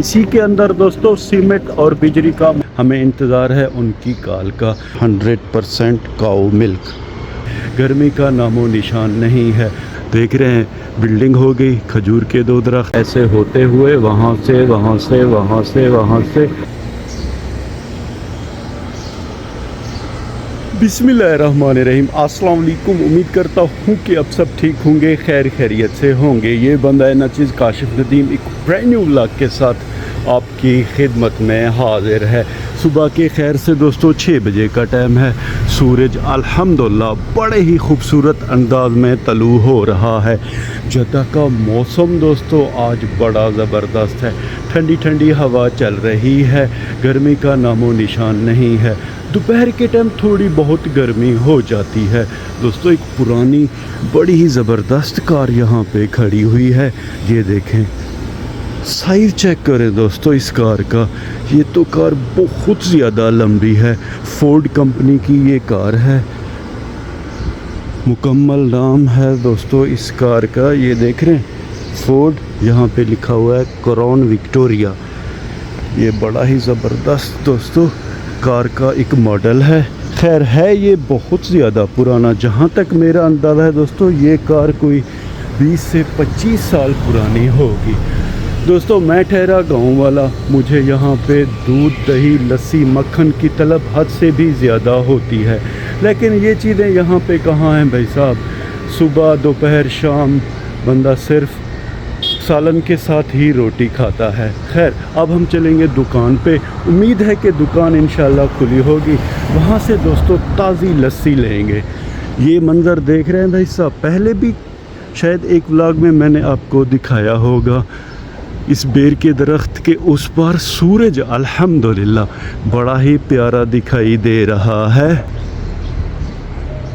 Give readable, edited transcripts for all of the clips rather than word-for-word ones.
इसी के अंदर दोस्तों सीमेंट और बिजली का हमें इंतज़ार है उनकी कॉल का। 100% काऊ मिल्क, गर्मी का नामो निशान नहीं है। देख रहे हैं बिल्डिंग हो गई, खजूर के 2 दरख्त ऐसे होते हुए वहाँ से वहाँ से वहाँ से वहाँ से। बिस्मिल्लाहिर्रहमानिर्रहीम। अस्सलाम वालेकुम। उम्मीद करता हूँ कि अब सब ठीक होंगे, खैर खैरियत से होंगे। ये बंदा है नाचिज़ काशिफ नदीम एक ब्रांड न्यू व्लॉग के साथ आपकी खिदमत में हाजिर है। सुबह के खैर से दोस्तों 6 बजे का टाइम है। सूरज अल्हम्दुलिल्लाह बड़े ही खूबसूरत अंदाज में तलू हो रहा है। जद्दा का मौसम दोस्तों आज बड़ा ज़बरदस्त है। ठंडी ठंडी हवा चल रही है, गर्मी का नामो निशान नहीं है। दोपहर के टाइम थोड़ी बहुत गर्मी हो जाती है। दोस्तों एक पुरानी बड़ी ही ज़बरदस्त कार यहाँ पे खड़ी हुई है। ये देखें, साइज़ चेक करें दोस्तों इस कार का। ये तो कार बहुत ज़्यादा लंबी है। फोर्ड कंपनी की ये कार है। मुकम्मल नाम है दोस्तों इस कार का, ये देख रहे हैं फोर्ड, यहाँ पे लिखा हुआ है क्राउन विक्टोरिया। ये बड़ा ही ज़बरदस्त दोस्तों कार का एक मॉडल है। खैर है ये बहुत ज़्यादा पुराना, जहाँ तक मेरा अंदाज़ा है दोस्तों ये कार कोई 20 से 25 साल पुरानी होगी। दोस्तों मैं ठहरा गांव वाला, मुझे यहाँ पे दूध दही लस्सी मक्खन की तलब हद से भी ज़्यादा होती है, लेकिन ये चीज़ें यहाँ पे कहाँ हैं भाई साहब। सुबह दोपहर शाम बंदा सिर्फ सालन के साथ ही रोटी खाता है। खैर अब हम चलेंगे दुकान पे, उम्मीद है कि दुकान इंशाल्लाह खुली होगी। वहाँ से दोस्तों ताज़ी लस्सी लेंगे। ये मंज़र देख रहे हैं भाई साहब, पहले भी शायद एक व्लॉग में मैंने आपको दिखाया होगा। इस बेर के दरख्त के उस पार सूरज अल्हम्दुलिल्लाह बड़ा ही प्यारा दिखाई दे रहा है।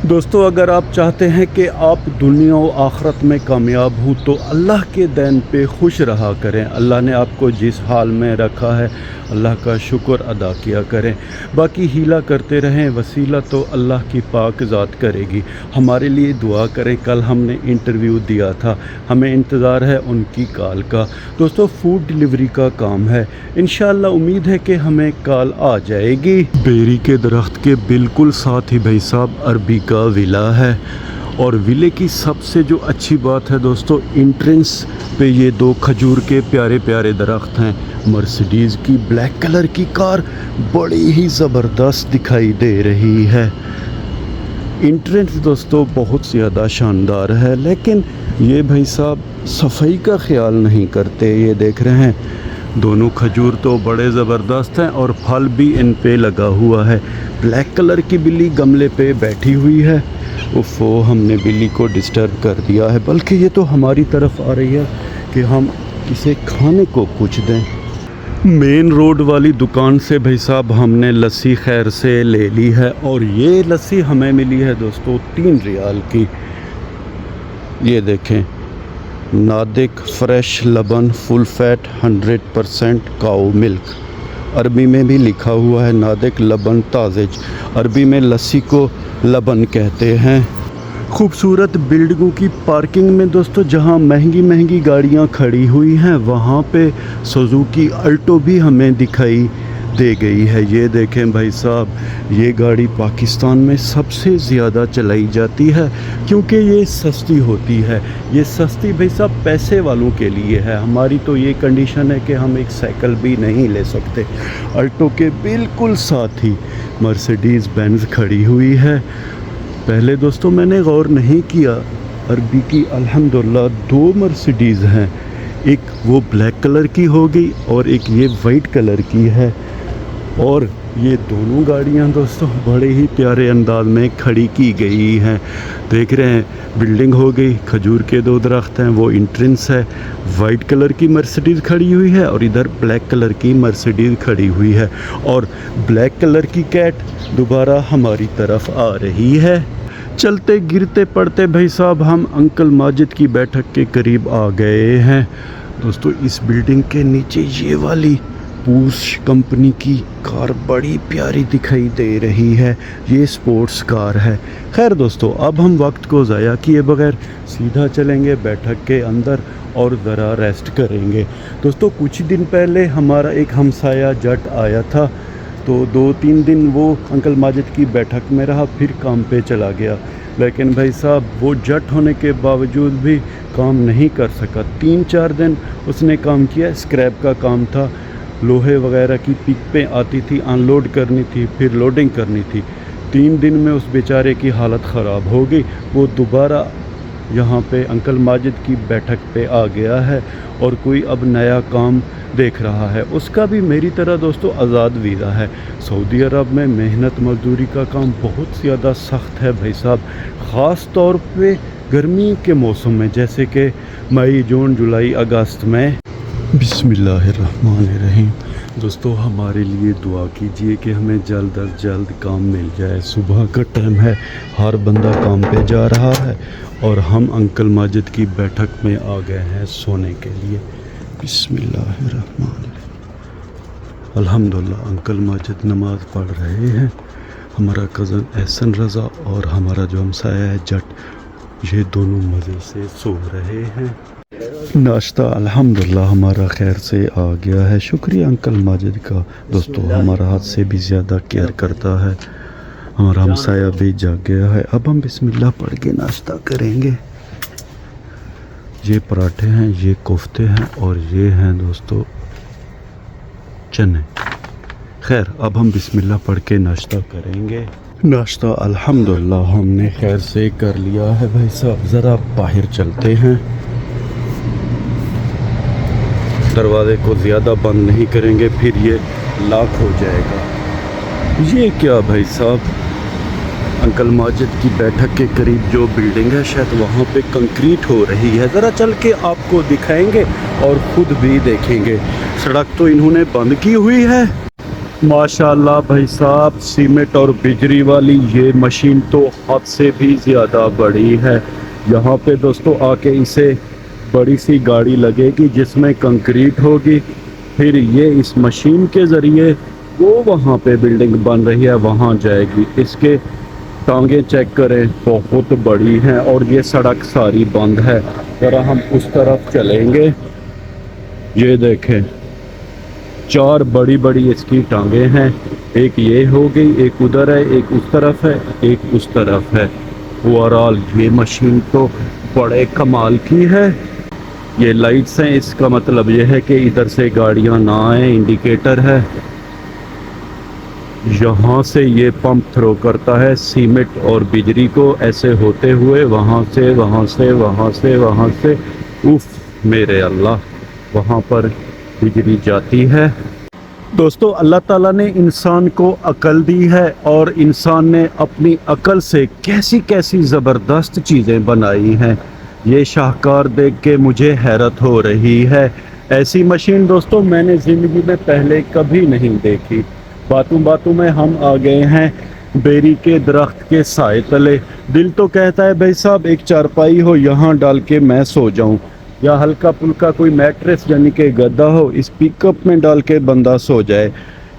दोस्तों अगर आप चाहते हैं कि आप दुनिया और आखिरत में कामयाब हो तो अल्लाह के देन पे खुश रहा करें। अल्लाह ने आपको जिस हाल में रखा है अल्लाह का शुक्र अदा किया करें। बाकी हीला करते रहें, वसीला तो अल्लाह की पाक ज़ात करेगी। हमारे लिए दुआ करें। कल हमने इंटरव्यू दिया था, हमें इंतज़ार है उनकी कॉल का। दोस्तों फूड डिलीवरी का काम है, इंशाअल्लाह उम्मीद है कि हमें कॉल आ जाएगी। बेरी के दरख्त के बिल्कुल साथ ही भाई साहब अरबी का विला है। और विले की सबसे जो अच्छी बात है दोस्तों, एंट्रेंस पे ये 2 खजूर के प्यारे प्यारे दरख्त हैं। मर्सिडीज़ की ब्लैक कलर की कार बड़ी ही ज़बरदस्त दिखाई दे रही है। एंट्रेंस दोस्तों बहुत ज़्यादा शानदार है, लेकिन ये भाई साहब सफाई का ख्याल नहीं करते। ये देख रहे हैं दोनों खजूर तो बड़े ज़बरदस्त हैं और फल भी इन पे लगा हुआ है। ब्लैक कलर की बिल्ली गमले पे बैठी हुई है। उफ़ो हमने बिल्ली को डिस्टर्ब कर दिया है, बल्कि ये तो हमारी तरफ आ रही है कि हम इसे खाने को कुछ दें। मेन रोड वाली दुकान से भाई साहब हमने लस्सी खैर से ले ली है और ये लस्सी हमें मिली है दोस्तों 3 रियाल की। ये देखें, नादिक फ्रेश लबन फुल फैट 100% काऊ मिल्क। अरबी में भी लिखा हुआ है नादिक लबन ताज़ेज। अरबी में लस्सी को लबन कहते हैं। खूबसूरत बिल्डिंगों की पार्किंग में दोस्तों जहां महंगी महंगी गाड़ियां खड़ी हुई हैं वहां पे सुजुकी अल्टो भी हमें दिखाई दे गई है। ये देखें भाई साहब, ये गाड़ी पाकिस्तान में सबसे ज़्यादा चलाई जाती है क्योंकि ये सस्ती होती है। ये सस्ती भाई साहब पैसे वालों के लिए है। हमारी तो ये कंडीशन है कि हम एक साइकिल भी नहीं ले सकते। अल्टो के बिल्कुल साथ ही मर्सिडीज़ बेंज खड़ी हुई है। पहले दोस्तों मैंने गौर नहीं किया, अरबी की अल्हम्दुलिल्लाह 2 मर्सिडीज़ हैं। एक वो ब्लैक कलर की होगी और एक ये वाइट कलर की है। और ये दोनों गाड़ियां दोस्तों बड़े ही प्यारे अंदाज में खड़ी की गई हैं। देख रहे हैं बिल्डिंग हो गई, खजूर के 2 दरख्त हैं, वो एंट्रेंस है। वाइट कलर की मर्सिडीज़ खड़ी हुई है और इधर ब्लैक कलर की मर्सिडीज़ खड़ी हुई है और ब्लैक कलर की कैट दोबारा हमारी तरफ आ रही है। चलते गिरते पड़ते भाई साहब हम अंकल माजिद की बैठक के करीब आ गए हैं। दोस्तों इस बिल्डिंग के नीचे ये वाली पोर्श कंपनी की कार बड़ी प्यारी दिखाई दे रही है। ये स्पोर्ट्स कार है। खैर दोस्तों, अब हम वक्त को ज़ाया किए बगैर सीधा चलेंगे बैठक के अंदर और ज़रा रेस्ट करेंगे। दोस्तों, कुछ दिन पहले हमारा एक हमसाया जट आया था, तो 2-3 दिन वो अंकल माजिद की बैठक में रहा, फिर काम पे चला गया। लेकिन भाई साहब, वो जट होने के बावजूद भी काम नहीं कर सका। 3-4 दिन उसने काम किया। स्क्रैप का काम था, लोहे वगैरह की पिक आती थी, अनलोड करनी थी, फिर लोडिंग करनी थी। 3 दिन में उस बेचारे की हालत ख़राब हो गई। वो दोबारा यहाँ पे अंकल माजिद की बैठक पे आ गया है और कोई अब नया काम देख रहा है। उसका भी मेरी तरह दोस्तों आज़ाद वीज़ा है। सऊदी अरब में मेहनत मजदूरी का काम बहुत ज़्यादा सख्त है भाई साहब, ख़ास तौर पे गर्मी के मौसम में, जैसे कि मई, जून, जुलाई, अगस्त में। बिस्मिल्लाहिर्रहमानिर्रहीम। दोस्तों, हमारे लिए दुआ कीजिए कि हमें जल्द अज जल्द काम मिल जाए। सुबह का टाइम है, हर बंदा काम पे जा रहा है और हम अंकल माजिद की बैठक में आ गए हैं सोने के लिए। बिस्मिल्लाहिर्रहमानिर्रहीम। अल्हम्दुलिल्लाह, अंकल माजिद नमाज़ पढ़ रहे हैं। हमारा कज़न एहसन रज़ा और हमारा जो हमसाया है जट, ये दोनों मज़े से सो रहे हैं। नाश्ता अल्हम्दुलिल्लाह हमारा खैर से आ गया है। शुक्रिया अंकल माजिद का। दोस्तों, हमारा हाथ से भी ज़्यादा केयर करता है। हमारा हमसाया भी जाग गया है। अब हम बिस्मिल्लाह पढ़ के नाश्ता करेंगे। ये पराठे हैं, ये कोफ्ते हैं और ये हैं दोस्तों चने। खैर, अब हम बिस्मिल्लाह पढ़ के नाश्ता करेंगे। नाश्ता अल्हम्दुलिल्लाह हमने खैर से कर लिया है भाई साहब। ज़रा बाहर चलते हैं। दरवाज़े को ज़्यादा बंद नहीं करेंगे, फिर ये लॉक हो जाएगा। ये क्या भाई साहब, अंकल माजिद की बैठक के करीब जो बिल्डिंग है, शायद वहाँ पे कंक्रीट हो रही है। ज़रा चल के आपको दिखाएंगे और ख़ुद भी देखेंगे। सड़क तो इन्होंने बंद की हुई है। माशाल्लाह भाई साहब, सीमेंट और बिजली वाली ये मशीन तो हद से भी ज़्यादा बड़ी है। यहाँ पे दोस्तों आके इसे बड़ी सी गाड़ी लगेगी जिसमें कंक्रीट होगी, फिर ये इस मशीन के ज़रिए वो वहाँ पे बिल्डिंग बन रही है वहाँ जाएगी। इसके टांगे चेक करें, बहुत बड़ी हैं और ये सड़क सारी बंद है। ज़रा हम उस तरफ चलेंगे। ये देखें, 4 बड़ी बड़ी इसकी टांगे हैं। एक ये हो गई, एक उधर है, एक उस तरफ है, एक उस तरफ है। ओवरऑल ये मशीन तो बड़े कमाल की है। ये लाइट्स हैं, इसका मतलब ये है कि इधर से गाड़ियां ना आए, इंडिकेटर है। यहाँ से ये पंप थ्रो करता है सीमेंट और बिजली को, ऐसे होते हुए वहाँ से वहाँ से वहाँ से वहाँ से, उफ मेरे अल्लाह, वहाँ पर बिजली जाती है। दोस्तों, अल्लाह ताला ने इंसान को अकल दी है और इंसान ने अपनी अकल से कैसी कैसी ज़बरदस्त चीज़ें बनाई हैं। ये शाहकार देख के मुझे हैरत हो रही है। ऐसी मशीन दोस्तों मैंने ज़िंदगी में पहले कभी नहीं देखी। बातों बातों में हम आ गए हैं बेरी के दरख्त के साए तले। दिल तो कहता है भाई साहब एक चारपाई हो, यहाँ डाल के मैं सो जाऊँ, या हल्का फुल्का कोई मैट्रेस यानी कि गद्दा हो, इस पिकअप में डाल के बंदा सो जाए।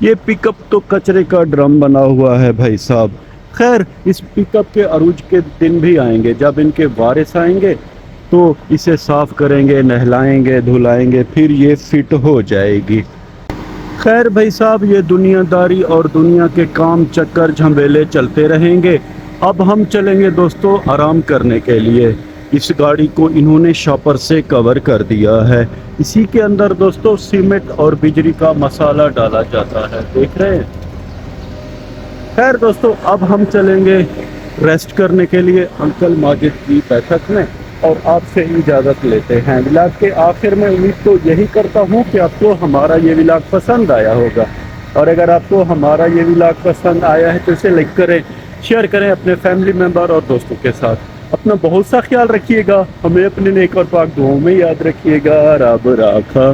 ये पिकअप तो कचरे का ड्रम बना हुआ है भाई साहब। खैर, इस पिकअप के अरूज के दिन भी आएंगे, जब इनके वारिस आएंगे तो इसे साफ़ करेंगे, नहलाएंगे, धुलाएंगे, फिर ये फिट हो जाएगी। खैर भाई साहब, ये दुनियादारी और दुनिया के काम चक्कर झमेले चलते रहेंगे। अब हम चलेंगे दोस्तों आराम करने के लिए। इस गाड़ी को इन्होंने शॉपर से कवर कर दिया है। इसी के अंदर दोस्तों सीमेंट और बिजली का मसाला डाला जाता है, देख रहे हैं। खैर दोस्तों, अब हम चलेंगे रेस्ट करने के लिए अंकल माजिद की बैठक में और आपसे इजाज़त लेते हैं। व्लॉग के आखिर में उम्मीद तो यही करता हूँ कि आपको हमारा ये व्लॉग पसंद आया होगा, और अगर आपको हमारा ये व्लॉग पसंद आया है तो इसे लाइक करें, शेयर करें अपने फैमिली मेम्बर और दोस्तों के साथ। अपना बहुत सा ख्याल रखिएगा, हमें अपने नेक और पाक दुआओं में याद रखिएगा। रब राखा।